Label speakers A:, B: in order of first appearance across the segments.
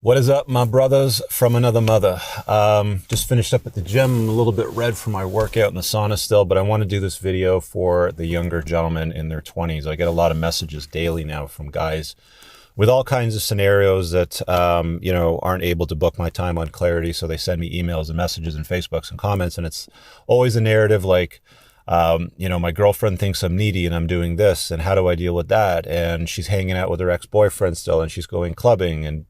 A: What is up, my brothers from another mother? Just finished up at the gym. I'm a little bit red from my workout in the sauna still, but I want to do this video for the younger gentlemen in their 20s. I get a lot of messages daily now from guys with all kinds of scenarios that, aren't able to book my time on Clarity. So they send me emails and messages and Facebooks and comments, and it's always a narrative like, my girlfriend thinks I'm needy and I'm doing this, and how do I deal with that? And she's hanging out with her ex-boyfriend still, and she's going clubbing, and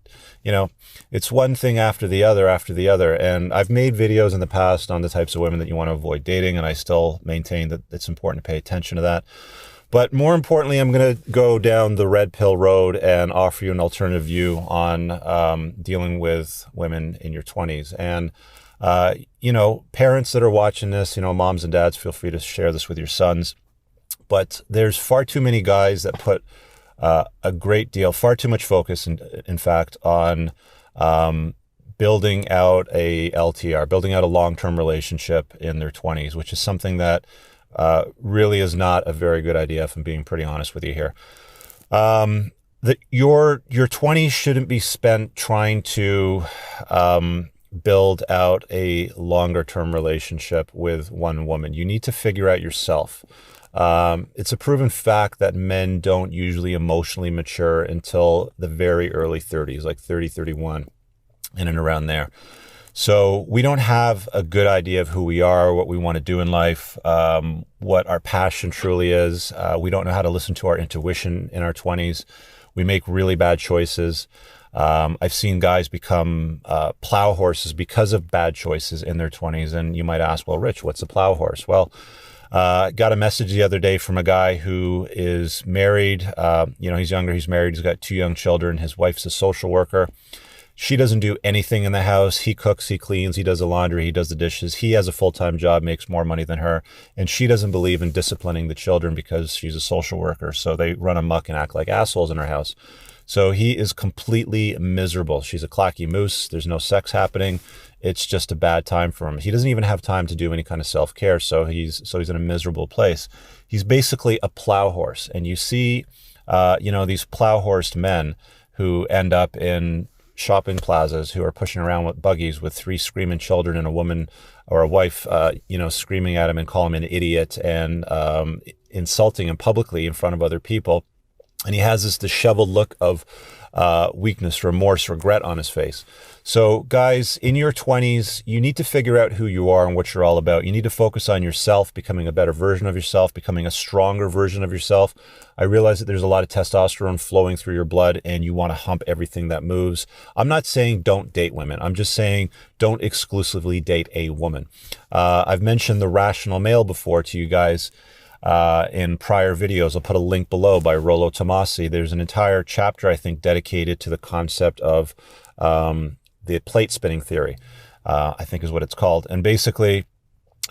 A: it's one thing after the other. And I've made videos in the past on the types of women that you want to avoid dating, and I still maintain that it's important to pay attention to that. But more importantly, I'm going to go down the red pill road and offer you an alternative view on dealing with women in your 20s. And parents that are watching this, moms and dads, feel free to share this with your sons. But there's far too many guys that put far too much focus, in fact, on building out a LTR, building out a long-term relationship in their 20s, which is something that really is not a very good idea, if I'm being pretty honest with you here. Your 20s shouldn't be spent trying to build out a longer term relationship with one woman. You need to figure out yourself. It's a proven fact that men don't usually emotionally mature until the very early 30s, like 30, 31, in and around there. So we don't have a good idea of who we are, what we want to do in life, what our passion truly is. We don't know how to listen to our intuition in our 20s. We make really bad choices. I've seen guys become plow horses because of bad choices in their 20s. And you might ask, well, Rich, what's a plow horse? Well, got a message the other day from a guy who is married. He's younger, he's married, he's got 2 young children. His wife's a social worker. She doesn't do anything in the house. He cooks, he cleans, he does the laundry, he does the dishes. He has a full-time job, makes more money than her. And she doesn't believe in disciplining the children because she's a social worker. So they run amok and act like assholes in her house. So he is completely miserable. She's a clacky moose. There's no sex happening. It's just a bad time for him. He doesn't even have time to do any kind of self-care. So he's in a miserable place. He's basically a plow horse. And you see, these plow horsed men who end up in shopping plazas, who are pushing around with buggies with 3 screaming children and a woman or a wife, screaming at him and calling him an idiot and insulting him publicly in front of other people. And he has this disheveled look of weakness, remorse, regret on his face. So guys, in your 20s, you need to figure out who you are and what you're all about. You need to focus on yourself, becoming a better version of yourself, becoming a stronger version of yourself. I realize that there's a lot of testosterone flowing through your blood and you want to hump everything that moves. I'm not saying don't date women. I'm just saying don't exclusively date a woman. I've mentioned the rational male before to you guys in prior videos. I'll put a link below by Rollo Tomasi. There's an entire chapter, I think, dedicated to the concept of the plate spinning theory, I think is what it's called. And basically,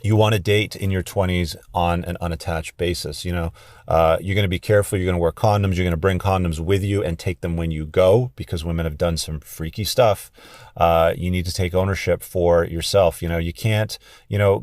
A: you want to date in your 20s on an unattached basis. You're going to be careful. You're going to wear condoms. You're going to bring condoms with you and take them when you go, because women have done some freaky stuff. You need to take ownership for yourself. You can't,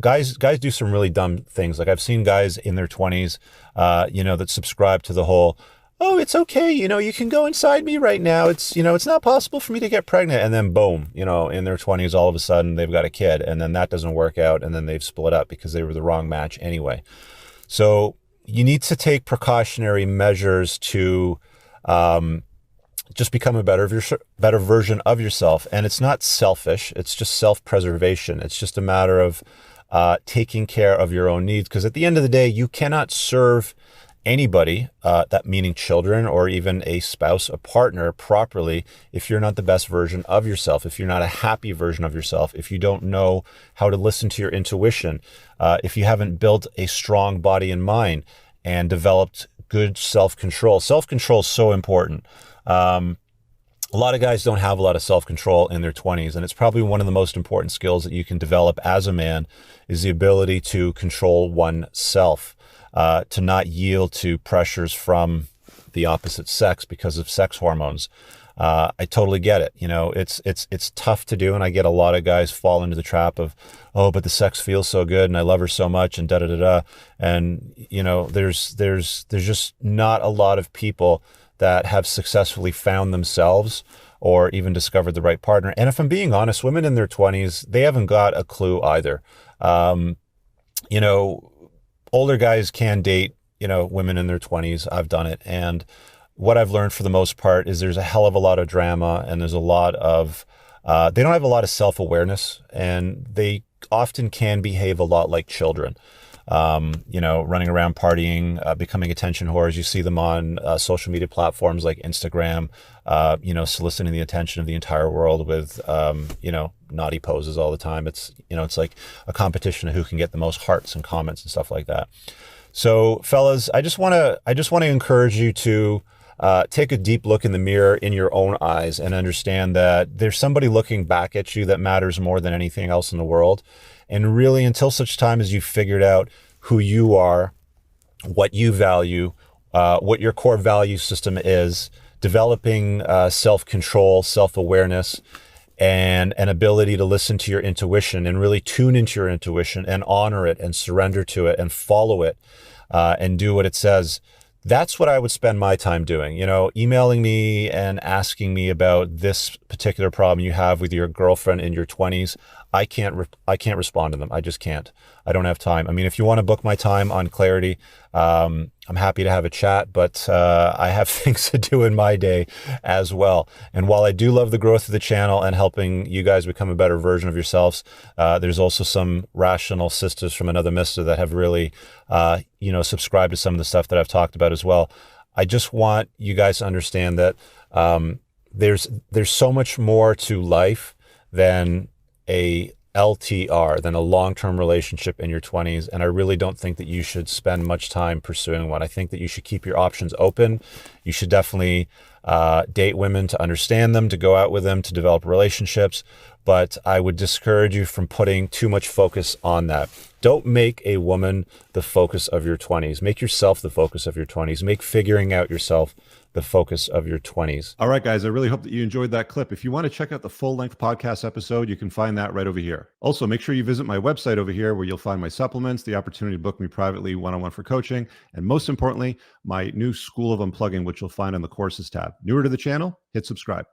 A: guys do some really dumb things. Like I've seen guys in their 20s, that subscribe to the whole, oh, it's okay. You can go inside me right now. It's not possible for me to get pregnant. And then boom, in their 20s, all of a sudden they've got a kid, and then that doesn't work out. And then they've split up because they were the wrong match anyway. So you need to take precautionary measures to, just become a better version of yourself. And it's not selfish. It's just self-preservation. It's just a matter of, taking care of your own needs. Because at the end of the day, you cannot serve anybody, that meaning children or even a spouse, a partner, properly if you're not the best version of yourself, if you're not a happy version of yourself, if you don't know how to listen to your intuition, if you haven't built a strong body and mind and developed good self-control. Self-control is so important. A lot of guys don't have a lot of self-control in their 20s, and it's probably one of the most important skills that you can develop as a man is the ability to control oneself. To not yield to pressures from the opposite sex because of sex hormones. I totally get it. It's tough to do. And I get a lot of guys fall into the trap of, oh, but the sex feels so good and I love her so much and da-da-da-da. And, there's just not a lot of people that have successfully found themselves or even discovered the right partner. And if I'm being honest, women in their 20s, they haven't got a clue either. Um, you know, older guys can date, women in their 20s. I've done it. And what I've learned for the most part is there's a hell of a lot of drama, and there's a lot of, they don't have a lot of self-awareness, and they often can behave a lot like children. Running around partying, becoming attention whores. You see them on social media platforms like Instagram, soliciting the attention of the entire world with, naughty poses all the time. It's like a competition of who can get the most hearts and comments and stuff like that. So fellas, I just want to encourage you to take a deep look in the mirror in your own eyes and understand that there's somebody looking back at you that matters more than anything else in the world. And really, until such time as you've figured out who you are, what you value, what your core value system is, developing self-control, self-awareness, and an ability to listen to your intuition and really tune into your intuition and honor it and surrender to it and follow it and do what it says. That's what I would spend my time doing, emailing me and asking me about this particular problem you have with your girlfriend in your 20s. I can't respond to them. I just can't. I don't have time. I mean, if you want to book my time on Clarity, I'm happy to have a chat, but I have things to do in my day as well. And while I do love the growth of the channel and helping you guys become a better version of yourselves, there's also some rational sisters from another mister that have really, subscribed to some of the stuff that I've talked about as well. I just want you guys to understand that there's so much more to life than a LTR, than a long-term relationship in your 20s. And I really don't think that you should spend much time pursuing one. I think that you should keep your options open. You should definitely date women to understand them, to go out with them, to develop relationships. But I would discourage you from putting too much focus on that. Don't make a woman the focus of your 20s. Make yourself the focus of your 20s. Make figuring out yourself the focus of your 20s.
B: All right, guys, I really hope that you enjoyed that clip. If you want to check out the full-length podcast episode, you can find that right over here. Also, make sure you visit my website over here where you'll find my supplements, the opportunity to book me privately one-on-one for coaching, and most importantly, my new School of Unplugging, which you'll find on the courses tab. Newer to the channel, hit subscribe.